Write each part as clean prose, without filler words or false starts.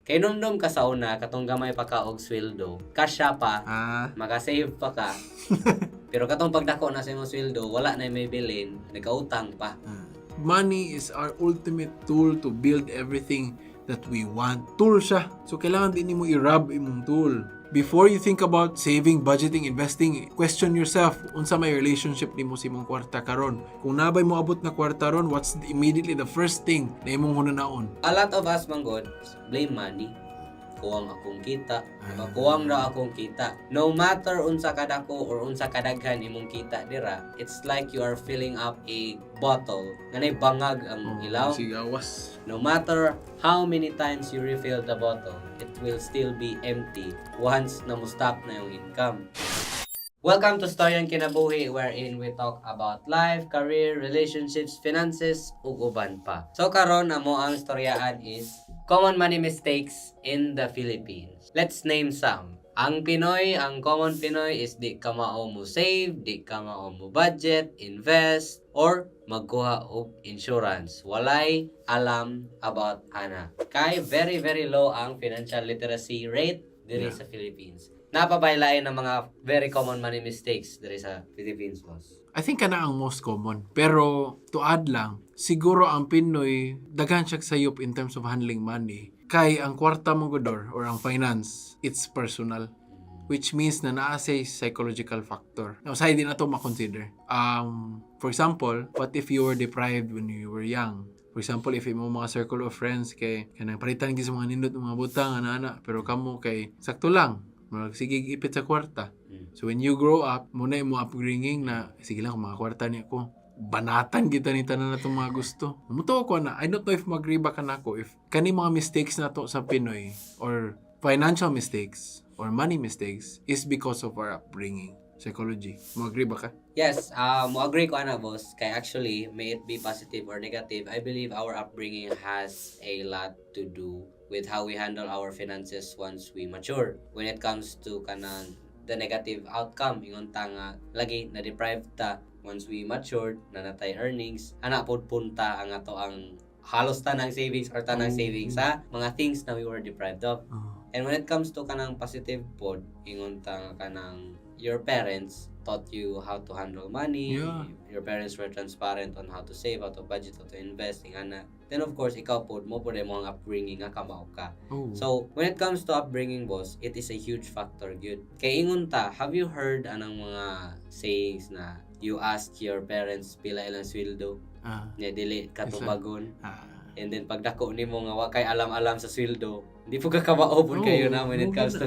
Kay numdum ka sa una, katong gamay pa ka og sweldo, kasya pa, makasave pa ka. Pero katong pagdako na sa imong sweldo, wala na may bilin, nagkautang pa. Money is our ultimate tool to build everything that we want. Tool siya. So, kailangan din mo i-rub imong tool. Before you think about saving, budgeting, investing, question yourself, unsa may relationship nimo sa imong kwarta karon? Kung nabay mo abot na kwarta ron, what's immediately the first thing na imong hunanaon? A lot of us, manggod, blame money. Kuwang akong kita, kuwang na akong kita. No matter unsa kadako or unsa kadaghan imong kita dira, it's like you are filling up a bottle nga nay bangag ang ilaw. Sigawas. No matter how many times you refill the bottle, it will still be empty once na mo stop na yung income. Welcome to Storyan Kinabuhi, wherein we talk about life, career, relationships, finances, ug uban pa. So karon amo ang storyaan is common money mistakes in the Philippines. Let's name some. Ang common Pinoy is di ka mao mo save, di ka mao mo budget, invest, or magkuha og insurance. Walay alam about ana. Kay very low ang financial literacy rate diri sa Philippines. Napabaylain ng mga very common money mistakes diri sa Philippines, boss. I think kana ang most common. Pero to add lang, siguro ang Pinoy daghan siya sayop in terms of handling money. Kay ang kwarta mo godor or ang finance, it's personal. Which means na naa say psychological factor. Now, side din na to makonsider. For example, what if you were deprived when you were young? For example, if imo mga circle of friends kay kanang palitan gyud sa mga nindot mga butang ana-ana, pero kamo kay sakto lang. Sige ipit sa kwarta. So when you grow up, muna yung upbringing na sige lang kung mga kwarta niya ko. Banatan kita ni tanan na itong mga gusto. Muto ko na, I don't know if magriba ka na ako if kani mga mistakes na to sa Pinoy or financial mistakes or money mistakes is because of our upbringing. Psychology. Magriba ka? Yes, mo agree ko ana, boss. Kay actually, may it be positive or negative, I believe our upbringing has a lot to do with how we handle our finances once we mature. When it comes to kanang the negative outcome, ingon ta nga lagi na deprived ta once we matured, na natay earnings, ana pod punta ang ato ang halos tanang savings or tanang savings sa mga things na we were deprived of. And when it comes to kanang positive pod, ingon ta nga kanang your parents taught you how to handle money. Yeah. Your parents were transparent on how to save, how to budget, how to invest, ingana. Then of course, ikaw po mo mo ang upbringing nga kamao ka. So, when it comes to upbringing, boss, it is a huge factor, good. Kay ingon ta, have you heard anang mga sayings na you ask your parents pila ilang sweldo? Nya dili katubagon. And then pagdako nimo nga wa kay alam-alam sa sweldo, hindi po kakabaobon kayo na when it comes to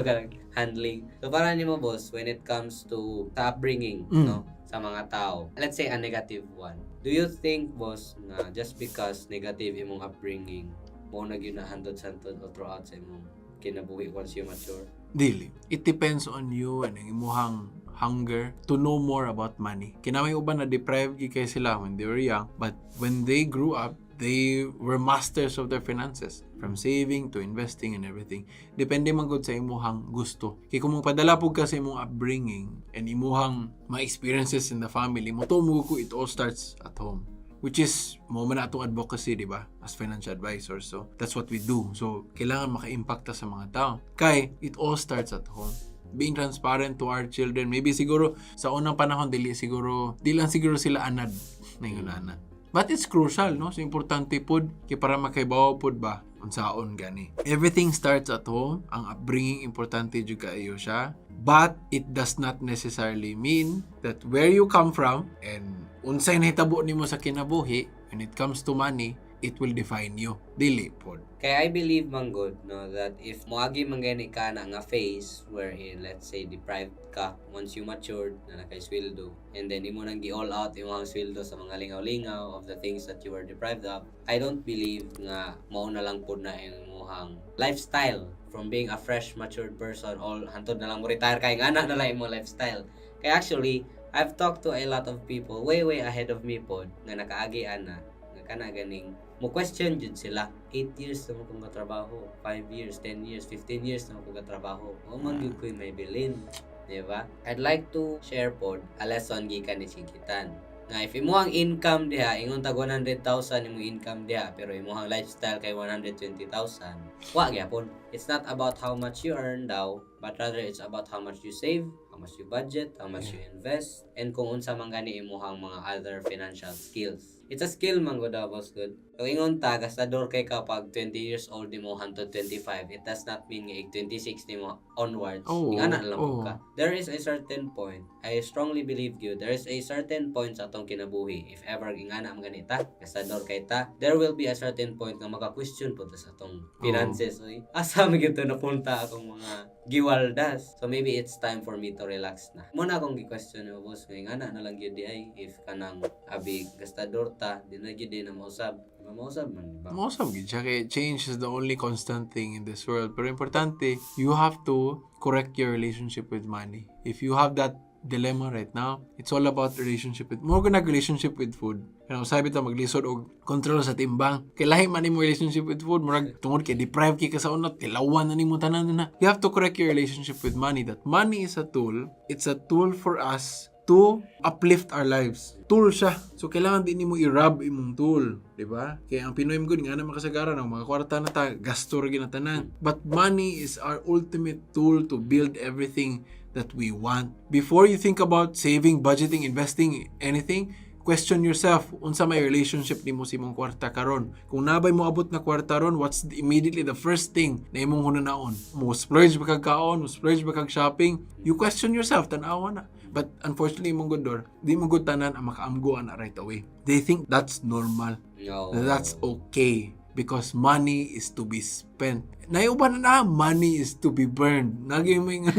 handling. So para nimo, boss, when it comes to sa upbringing, no, sa mga tao, let's say a negative one. Do you think, boss, na just because negative imong upbringing, mo na gyud na handod-santod o throughout sa imong kinabuhi once you mature? Dili. It depends on you and ang imuhang hunger to know more about money. Kinamay uban na deprived kay sila when they were young, but when they grew up, they were masters of their finances. From saving to investing and everything. Depende man gud sa imuhang gusto. Kaya kung padala po ka sa imong upbringing and imuhang mga experiences in the family, mo ko it all starts at home. Which is, mo man atong advocacy, di ba? As financial advisors. So, that's what we do. So, kailangan maka-impact sa mga tao. Kaya, it all starts at home. Being transparent to our children. Maybe siguro, sa unang panahon, di lang siguro sila anad na yung anad. But it's crucial, no? So, importante pod, kaya para makaibaw pod ba? Unsaon gani. Everything starts at home. Ang upbringing, importante jud kaayo siya. But, it does not necessarily mean that where you come from and unsay nahitabo nimo sa kinabuhi, when it comes to money, it will define you. Dili pod. Kaya I believe, manggod, no, that if moagi manggani ka na nga phase wherein, let's say, deprived ka once you matured na nakay sweldo, and then imo nang gi-all out imong sweldo sa mga lingaw-lingaw of the things that you were deprived of, I don't believe nga mao na lang pod na imong lifestyle from being a fresh, matured person, all hantod na lang mo retire kay nga na lang imong lifestyle. Kaya actually, I've talked to a lot of people way ahead of me pod nga nakaagian na nga kana ganing mo question jud sila. 8 years na mo kong katrabaho, 5 years, 10 years, 15 years na mo kong katrabaho. O man gyud ko'y may bilin, di ba? I'd like to share pod a lesson gikan ni Chikitan Na if imo ang income diha ingon tag 100,000 imong income diha pero imo ang lifestyle kay 120,000, wa gyapon. It's not about how much you earn daw, but rather it's about how much you save, how much you budget, how much you invest, and kung unsa man gani imong mga other financial skills. It's a skill man gud boss good. So ingon ta gastador kay kapag 20 years old nimo hangtod 25, it does not mean nga 26 nimo onwards. Ingana lang ka. There is a certain point. I strongly believe you. There is a certain point sa atong kinabuhi. If ever ingana ang ganita, gastador kay ta, there will be a certain point nga maka-question po sa atong finances. Oy, asa mi gito napunta akong mga giwaldas. So maybe it's time for me to relax na. Muna akong gi-question mo boss, ingana na lang gyud di ay if kanang abi gastador ta, di na gyud na mausab. Mausab man ba? Mausab gid siya kay change is the only constant thing in this world. Pero importante, you have to correct your relationship with money. If you have that dilemma right now, it's all about relationship with more ka relationship with food. Kaya sabi ta maglisod og control sa timbang. Kay lahi man imong relationship with food, murag tungod kay deprive kay ka sa unat, tilawan na nimo tanan na. You have to correct your relationship with money. That money is a tool. It's a tool for us to uplift our lives. Tool siya. So, kailangan din mo i-rub imong tool. Diba? Kaya ang Pinoy mo nga na makasagaran ng mga kwarta na ta, gasto rin ginatanan. But money is our ultimate tool to build everything that we want. Before you think about saving, budgeting, investing, anything, question yourself, unsa may relationship nimo sa imong kwarta karon? Kung nabay mo abot na kwarta ron, what's immediately the first thing na imong hunanaon? Mo splurge ba kag kaon, mo splurge ba kag shopping? You question yourself, tan-awa na. But unfortunately, mong good di mo good tanan ang makaamguan na right away. They think that's normal. No. That's okay. Because money is to be spent. Naiuban na money is to be burned. Naging mo yung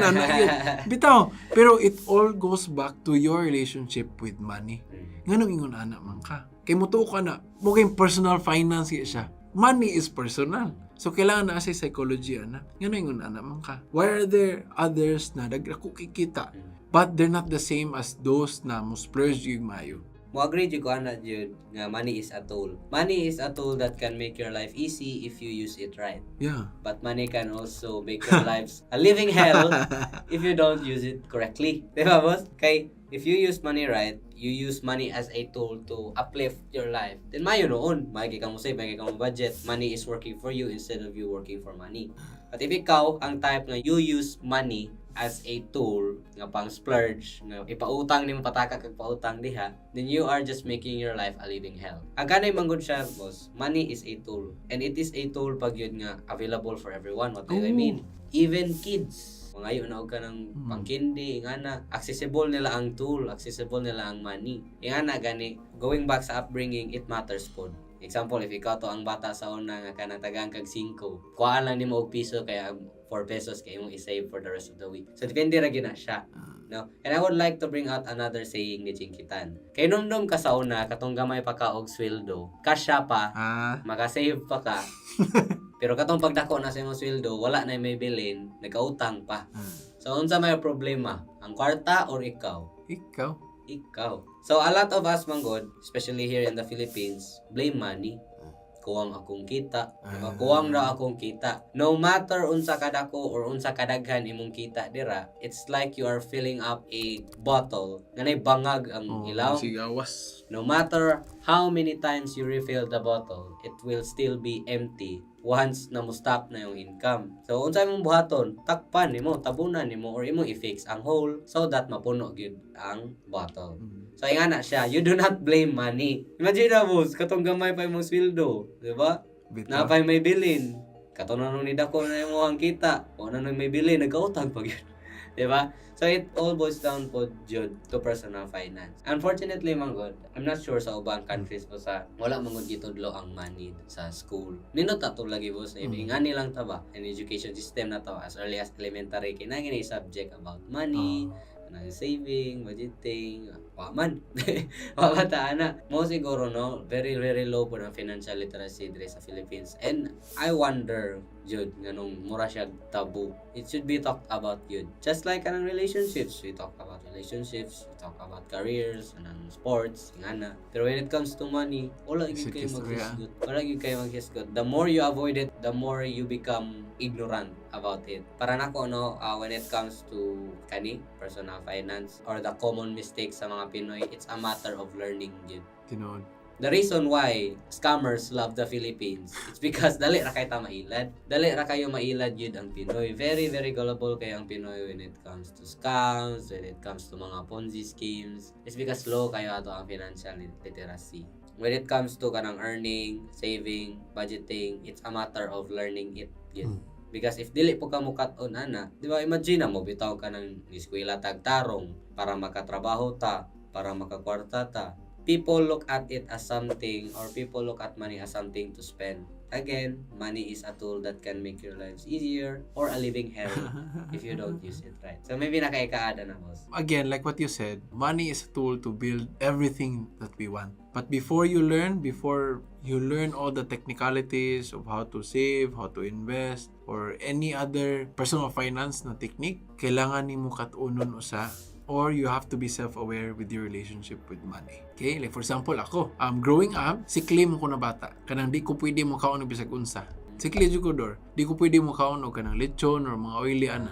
bitaw. Pero it all goes back to your relationship with money. Nganong ingon anak man ka? Kay mutuo ka na, mo kayong personal finance siya. Money is personal. So, kailangan na sa psychology na. Nganong ingon anak man ka? Why are there others na dagdako kikita? But they're not the same as those na mo splurge yung mayo. Mo agree jud ko ana jud nga money is a tool. Money is a tool that can make your life easy if you use it right. Yeah. But money can also make your lives a living hell if you don't use it correctly. Diba, boss? Kay if you use money right, you use money as a tool to uplift your life. Then mayo noon, may ka mo save, may ka mo budget. Money is working for you instead of you working for money. But if ikaw ang type na you use money as a tool nga pang splurge, nga ipautang nimo pataka kag pautang diha, then you are just making your life a living hell. Aganay manggod siya, boss. Money is a tool, and it is a tool pag yun nga available for everyone. What do I mean? Even kids. Ngayon na ka ng pangkindi, ingana, accessible nila ang tool, accessible nila ang money. Ingana gani, going back sa upbringing, it matters po. Example, if ikaw to ang bata sa una nga kanang tagang kag 5, kuhaan lang nimo og piso kaya 4 pesos kay imong i-save for the rest of the week. So depende ra gyud na siya. No? And I would like to bring out another saying ni Chinkitan. Kay numdum ka sa una katong gamay pa ka og sweldo, kasya pa, maka-save pa ka. Pero katong pagdako na sa imong sweldo, wala na may bilin, nagkautang pa. So unsa may problema? Ang kwarta or ikaw? Ikaw. So a lot of us manggod, especially here in the Philippines, blame money. Kuwang akong kita, diba? Kuwang ra akong kita. No matter unsa kadako or unsa kadaghan imong kita dira, it's like you are filling up a bottle nga nay bangag ang ilaw. Sigawas. No matter how many times you refill the bottle, it will still be empty once na mo stop na yung income. So unsa imong buhaton, takpan nimo, tabunan nimo or imong i-fix ang hole so that mapuno gyud ang bottle. So ingana siya, you do not blame money. Imagine na boss, katong gamay pa imong sweldo, di ba? Napay may bilin. Katong nanong ni dako na imong kita, o nanong may bilin, nagkautang pa gyud. Di ba? So it all boils down po jud to personal finance. Unfortunately manggod, I'm not sure sa ubang countries po sa wala manggod gitudlo ang money sa school. Nindot ato lagi boss, ingani lang ta ba? An education system na to as early as elementary kinahanglan ay subject about money, saving, budgeting, waman. Wabata na. Mo siguro no, very very low po ng financial literacy diri sa Philippines. And I wonder jud nganong mura siya tabu. It should be talked about yun. Just like anang relationships, we talk about relationships, we talk about careers, anang sports, ingana. Pero when it comes to money, wala gyud kayo maghisgot. Wala gyud kayo maghisgot. The more you avoid it, the more you become ignorant about it. Para nako no, when it comes to personal finance or the common mistakes sa mga Pinoy, it's a matter of learning yun. Tinuod. The reason why scammers love the Philippines, it's because dali ra kay ta mailad. Dali ra kayo mailad yun ang Pinoy. Very, very gullible kayo ang Pinoy when it comes to scams, when it comes to mga Ponzi schemes. It's because low kayo ato ang financial literacy. When it comes to kanang earning, saving, budgeting, it's a matter of learning it yun. Because if dili po ka mo cut-on ana, di ba imagine mo bitaw ka ng eskwela tagtarong para makatrabaho ta, para makakwarta ta. People look at it as something, or people look at money as something to spend. Again, money is a tool that can make your lives easier or a living hell if you don't use it right. So maybe nakaikaada na, boss. Again, like what you said, money is a tool to build everything that we want. But before you learn all the technicalities of how to save, how to invest, or any other personal finance na technique, kailangan nimo kat-unon usa, or you have to be self-aware with your relationship with money. Okay? Like for example, ako, growing up, sikli mo ko na bata. Kanang di ko pwede mo kaon og bisag unsa. Sikli jud ko dor. Di ko pwede mo kaon og kanang lechon or mga oily ana.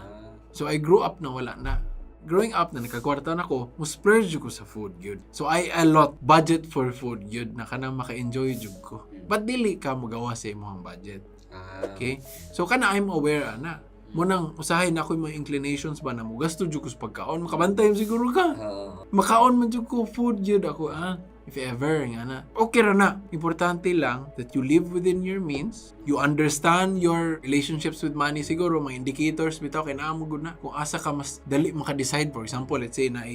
So I grew up na wala na. Growing up na nakakwarta na ko, mo splurge ko sa food gyud. So I allot budget for food gyud na kanang maka-enjoy jud ko. But dili ka magawa sa imong budget. Okay? So kana I'm aware ana. Munang usahay na ako yung mga inclinations ba na mo gasto jud ko sa pagkaon, makabantay siguro ka. Makaon man jud ko food jud ako if ever nga na. Okay ra na. Importante lang that you live within your means. You understand your relationships with money. Siguro mga indicators bitaw kay naa mo gud na. Kung asa ka mas dali maka-decide, for example, let's say na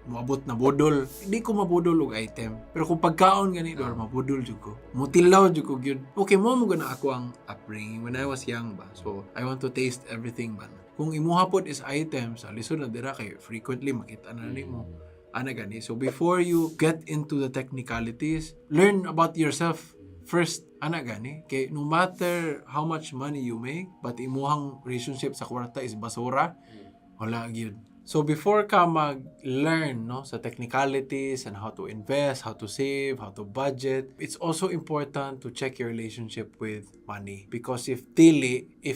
moabot na bodol. Hindi ko mabudol og item. Pero kung pagkaon gani or mabudol jud ko. Mutilaw jud ko gyud. Okay mo gana ako ang upbringing when I was young ba. So I want to taste everything ba. Kung imuha pod is items, lisod na dira kay frequently makita na nimo. Ana gani. So before you get into the technicalities, learn about yourself first. Ana gani. Kay no matter how much money you make, but imuhang relationship sa kwarta is basura, wala gyud. So before ka mag-learn sa technicalities and how to invest, how to save, how to budget, it's also important to check your relationship with money. Because if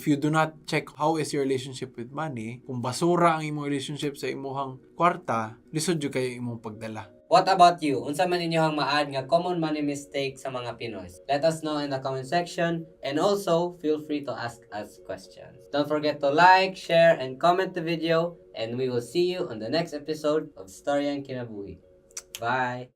you do not check how is your relationship with money, kung basura ang imong relationship sa imong kwarta, lisod jud kay imong pagdala. What about you? Unsa man inyong maad nga common money mistake sa mga Pinoys? Let us know in the comment section, and also feel free to ask us questions. Don't forget to like, share, and comment the video, and we will see you on the next episode of Storyan Kinabuhi. Bye!